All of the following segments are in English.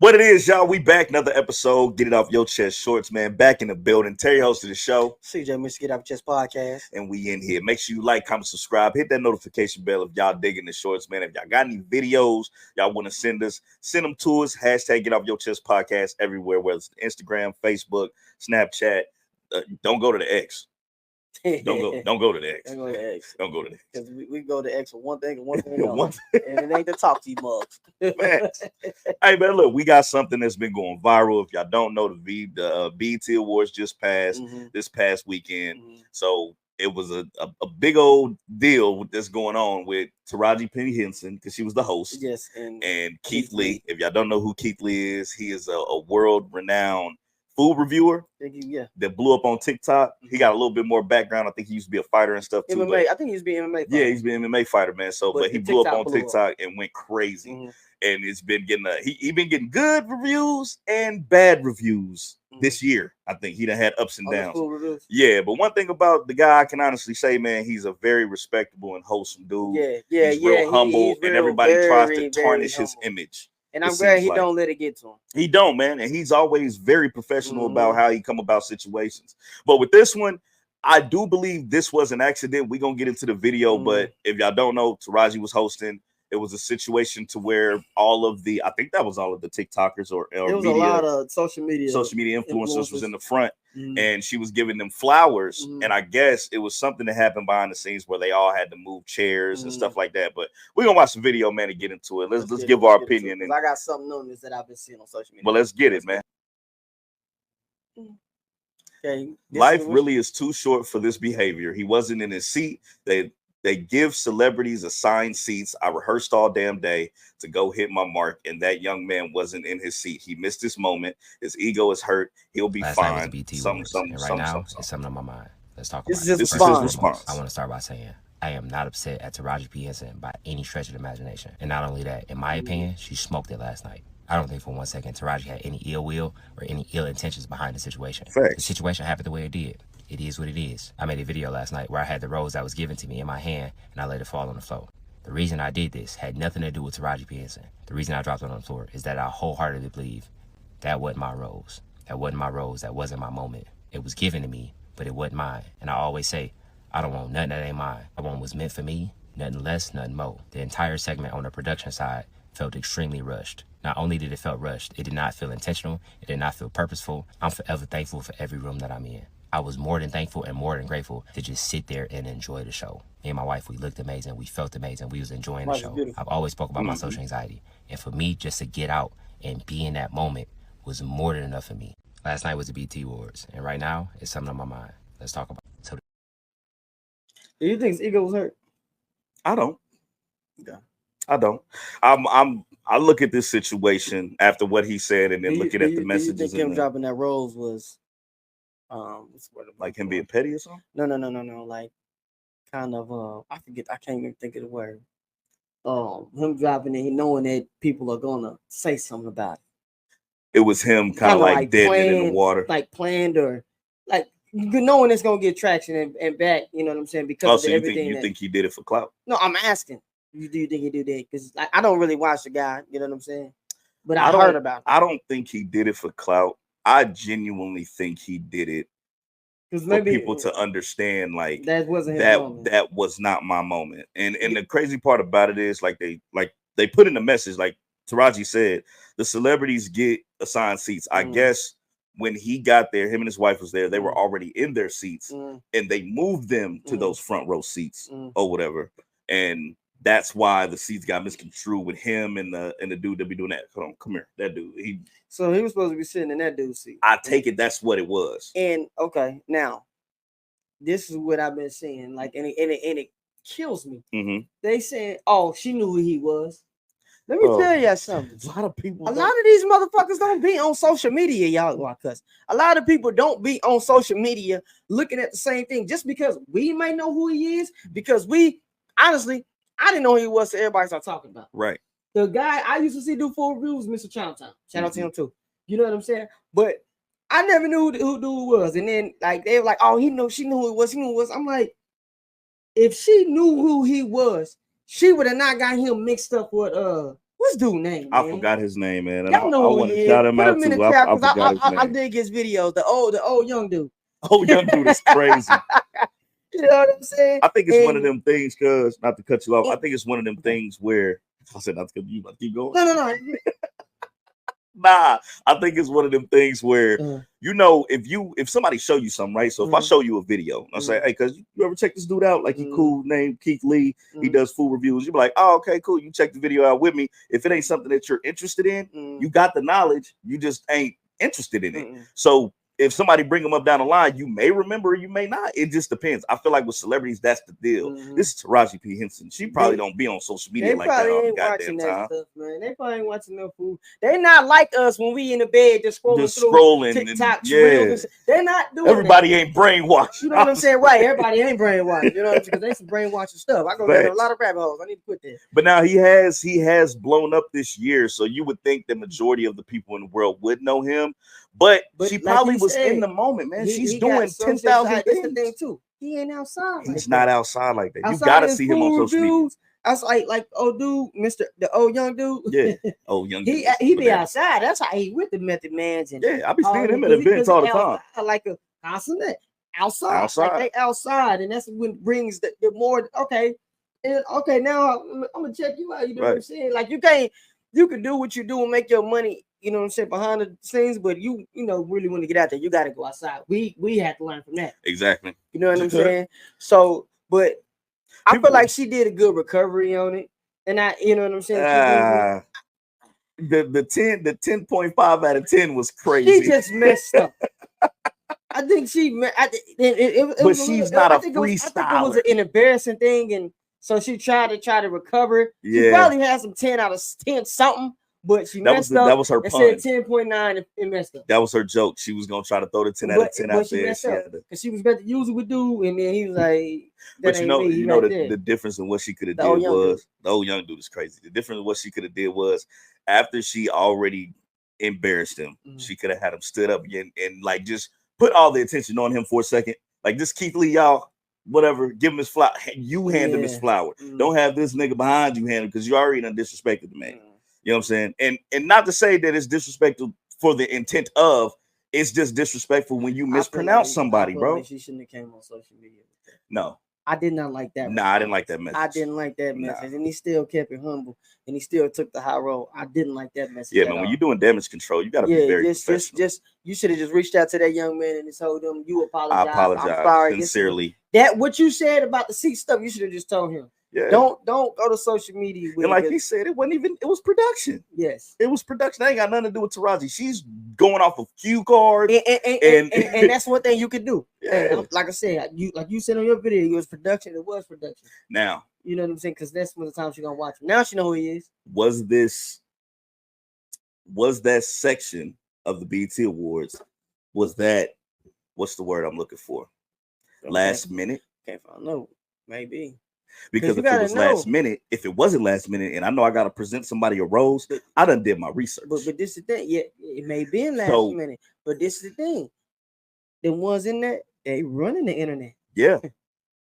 What it is, y'all, we back, another episode, Get It Off Your Chest Shorts, man, back in the building. Terry hosted the show. CJ, Mr. Get Off Your Chest podcast. And we in here. Make sure you like, comment, subscribe, hit that notification bell if y'all digging the shorts, man. If y'all got any videos y'all want to send us, send them to us. Hashtag Get Off Your Chest podcast everywhere, whether it's Instagram, Facebook, Snapchat. Don't go to the X. Don't go to the X. Don't go to the X. Don't go to the X. Because we go to X for one thing and one thing else. And it ain't the talk to you mugs. Man. Hey, man, look, we got something that's been going viral. If y'all don't know, the BET Awards just passed this past weekend. So it was a big old deal that's going on with Taraji P. Henson, because she was the host. Yes. And Keith Lee. If y'all don't know who Keith Lee is, he is a world-renowned food reviewer that blew up on TikTok. He got a little bit more background. I think he used to be a fighter and stuff too. MMA. I think he used to be an MMA fighter. Yeah, he's been an MMA fighter, man. So, but he blew up on TikTok and went crazy. And it's been getting he been getting good reviews and bad reviews this year. I think he done had ups and downs. Yeah, but one thing about the guy, I can honestly say, man, he's a very respectable and wholesome dude. He's real humble, and everybody tries to tarnish his image. And I'm glad he don't let it get to him. He don't, man. And he's always very professional about how he come about situations. But with this one, I do believe this was an accident. We're going to get into the video. But if y'all don't know, Taraji was hosting. It was a situation to where I think that was all of the TikTokers or it was a lot of social media influencers was in the front, and she was giving them flowers. And I guess it was something that happened behind the scenes where they all had to move chairs and stuff like that. But we're gonna watch the video, man, and get into it. Let's give our opinion. And I got something on this that I've been seeing on social media. Well, let's get it, man. Okay, life really is too short for this behavior. He wasn't in his seat. They give celebrities assigned seats. I rehearsed all damn day to go hit my mark, and that young man wasn't in his seat. He missed this moment. His ego is hurt. He'll be fine. Something right now, it's something on my mind. Let's talk about it. This is his response. I want to start by saying I am not upset at Taraji P. Henson by any stretch of the imagination. And not only that, in my opinion, she smoked it last night. I don't think for 1 second Taraji had any ill will or any ill intentions behind the situation. Fact. The situation happened the way it did. It is what it is. I made a video last night where I had the rose that was given to me in my hand and I let it fall on the floor. The reason I did this had nothing to do with Taraji P. Henson. The reason I dropped it on the floor is that I wholeheartedly believe that wasn't my rose. That wasn't my rose. That wasn't my moment. It was given to me, but it wasn't mine. And I always say, I don't want nothing that ain't mine. I want what's meant for me, nothing less, nothing more. The entire segment on the production side felt extremely rushed. Not only did it feel rushed, it did not feel intentional. It did not feel purposeful. I'm forever thankful for every room that I'm in. I was more than thankful and more than grateful to just sit there and enjoy the show. Me and my wife, we looked amazing. We felt amazing. We was enjoying the show. I've always spoke about my social anxiety. And for me, just to get out and be in that moment was more than enough for me. Last night was the BET Awards. And right now, it's something on my mind. Let's talk about it. So, do you think his ego was hurt? I don't. Yeah. I don't. I look at this situation after what he said and then looking at the messages. Do you think him dropping that rose was like him being petty or something? No. Like kind of I forget. I can't even think of the word. Him dropping it, knowing that people are gonna say something about it. It was him kind of like dead in the water, like planned or like knowing it's gonna get traction and back. You know what I'm saying? Because of everything. You think he did it for clout? No, I'm asking. Do you think he did that? Because like, I don't really watch the guy. You know what I'm saying? But I heard about it. I don't think he did it for clout. I genuinely think he did it for people to understand, like that wasn't his moment. That was not my moment. And the crazy part about it is, like they put in the message, like Taraji said, the celebrities get assigned seats. I guess when he got there, him and his wife was there. They were already in their seats, and they moved them to those front row seats or whatever. And that's why the seats got misconstrued with him and the dude that be doing that. Hold on, come here. That dude. So he was supposed to be sitting in that dude's seat. I take it that's what it was. And okay, now this is what I've been seeing. Like, and it kills me. They saying, "Oh, she knew who he was." Let me tell you something. A lot of these motherfuckers don't be on social media, y'all. Well, cuz a lot of people don't be on social media looking at the same thing just because we might know who he is. Because we honestly. I didn't know who he was, so everybody started talking about. Right. The guy I used to see do full reviews, Mr. Chinatown. Shout out to him too. You know what I'm saying? But I never knew who dude was. And then like they were like, oh, she knew who he was. He knew who he was. I'm like, if she knew who he was, she would have not got him mixed up with this dude name? I Man? forgot his name, man. And Y'all know I who want he to is. shout him Put out him in the too. crowd I because forgot his I name. did his videos. The old young dude. Oh, young dude is crazy. You know what I'm saying? I think it's one of them things, cuz not to cut you off. I and- think it's one of them things where I said not to cut you, about to keep going. No. Nah, I think it's one of them things where you know if somebody show you something, right? So if I show you a video, I say, hey, cuz you ever check this dude out? Like he cool, name Keith Lee. He does food reviews. You be like, oh, okay, cool. You check the video out with me. If it ain't something that you're interested in, you got the knowledge. You just ain't interested in it. So if somebody bring them up down the line, you may remember, you may not. It just depends. I feel like with celebrities, that's the deal. This is Taraji P. Henson. She probably don't be on social media like that all the goddamn time. Stuff, man. They probably ain't watching no food. They not like us when we in the bed just scrolling through TikTok, reels. They're not doing Everybody ain't brainwashed. You know what I'm saying? Right. Everybody ain't brainwashed. You know what I'm saying? Because they some brainwashing stuff. I go down a lot of rabbit holes. I need to quit that. But now he has blown up this year. So you would think the majority of the people in the world would know him. But she like probably was in the moment, man. She's doing 10,000 things. That's the thing too. He ain't outside. He's not outside like that. You gotta see him on social media. I was like old dude, the old young dude. Yeah, old young dude. He be outside. That's how he with the Method Mans and I be seeing him at events all the time. Like a constant outside. Like they outside, and that's what brings the more okay. And okay, now I'm gonna check you out. You know what I'm saying? Like you can do what you do and make your money. You know what I'm saying, behind the scenes, but you know, really want to get out there, you got to go outside. We have to learn from that. Exactly. You know what I'm saying? So, but I feel like she did a good recovery on it, and you know what I'm saying. The 10.5 out of 10 was crazy. She just messed up. I think she's not a freestyler. I think it was an embarrassing thing, and so she tried to recover. She probably had some 10 out of 10 something. But she messed up. That was her pun. It said 10.9 and messed up. That was her joke. She was gonna try to throw the 10 out of 10 out there. Because she was about to use it with dude, and then he was like, but you know the difference in what she could have did was the old young dude is crazy. The difference in what she could have did was after she already embarrassed him, she could have had him stood up again and like just put all the attention on him for a second. Like this Keith Lee, y'all. Whatever, give him his flower. You hand him his flower. Don't have this nigga behind you hand him because you already done disrespected the man. You know what I'm saying? And not to say that it's disrespectful for the intent of, it's just disrespectful when you mispronounce somebody, bro. She shouldn't have came on social media. No. I did not like that. Nah, I didn't like that message. I didn't like that message. And he still kept it humble and he still took the high road. I didn't like that message. Yeah, man, when you're doing damage control, you gotta be very professional. You should have just reached out to that young man and told him you apologize. I apologize. I'm sorry. Sincerely. That what you said about the seat stuff, you should have just told him. Yeah. Don't go to social media with and like he said, it was production. Yes, it was production. That ain't got nothing to do with Taraji. She's going off of cue cards, and that's one thing you could do. Yeah. Like I said, you said on your video, it was production. It was production. Now, you know what I'm saying? Because that's one of the times you're gonna watch him. Now she know who he is. Was that section of the BET Awards? Was that what's the word I'm looking for? Last minute? Can't find no, maybe. Because if it was last minute, if it wasn't last minute, and I know I got to present somebody a rose, I done did my research. But this is the thing. Yeah, it may be in last minute, but this is the thing. The ones in there, they running the internet. Yeah.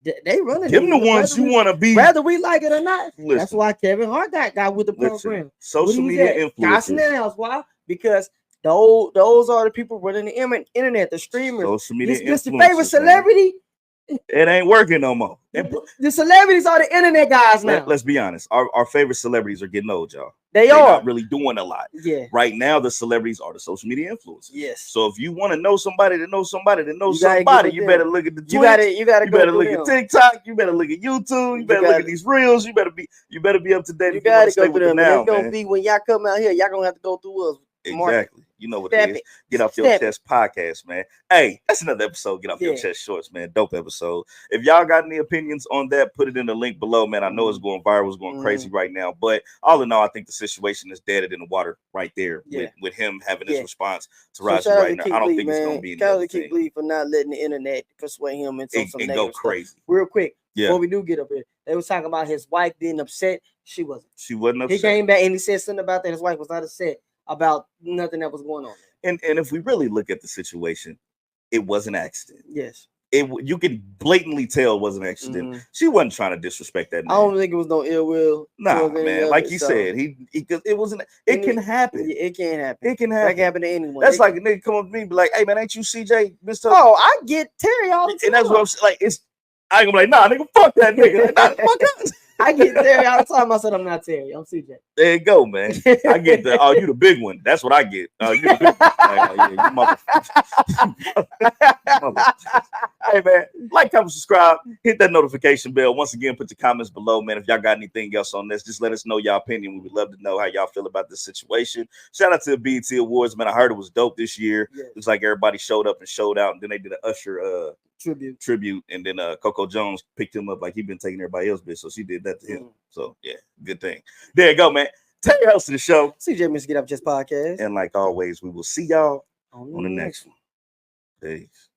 They running. Them the ones you want to be. Whether we like it or not. Listen, that's why Kevin Hart got with the program. Social media influencers. That's why. Because those are the people running the internet, the streamers. Social media influencers. This the favorite celebrity. Man. It ain't working no more. The celebrities are the internet guys now. Let's be honest. Our favorite celebrities are getting old, y'all. They're not really doing a lot. Yeah. Right now, the celebrities are the social media influencers. Yes. So if you want to know somebody that knows somebody that knows somebody, you better look at the Twitch. You better look at TikTok. You better look at YouTube. You better look at these reels. You better be up to date. You gotta go through them. It's gonna be when y'all come out here, y'all gonna have to go through us. Exactly. You know what it is. Get Off Your Chest podcast, man. Hey, that's another episode. Get Off Your Chest shorts, man. Dope episode. If y'all got any opinions on that, put it in the link below, man. I know it's going viral. It's going crazy right now. But all in all, I think the situation is dead in the water right there with him having his response to Taraji right now. I don't think it's going to be anything. Keep Lee for not letting the internet persuade him into some negative go crazy. Stuff. Real quick, before we do get up here, they was talking about his wife being upset. She wasn't. She wasn't upset. He came back and he said something about that. His wife was not upset about nothing that was going on. And if we really look at the situation, it was an accident. Yes. you can blatantly tell it wasn't an accident. She wasn't trying to disrespect that man. I don't think it was no ill will. Nah, man. Like he said, because it wasn't. It can happen. Yeah, it can happen. It can happen. That can happen to anyone. That's like a nigga come up to me and be like, "Hey man, ain't you CJ, Mr. Oh, I get Terry all the time. And that's what I'm saying. Like it's. I ain't gonna be like, nah, nigga, fuck that nigga. Like, nah, fuck that. I get Terry all the time. I said I'm not Terry. I'm CJ. There you go, man. I get the you the big one. That's what I get. You the big one. Like, hey man, like, comment, subscribe, hit that notification bell. Once again, put your comments below, man. If y'all got anything else on this, just let us know y'all opinion. We would love to know how y'all feel about this situation. Shout out to the BET Awards, man. I heard it was dope this year. Yeah. It's like everybody showed up and showed out, and then they did an Usher tribute, and then Coco Jones picked him up like he been taking everybody else's bitch, so she did that to him. So yeah, good thing. There you go, man. Tell your host of the show, CJ Mr. Get Up Just Podcast, and like always, we will see y'all on the next one. Peace.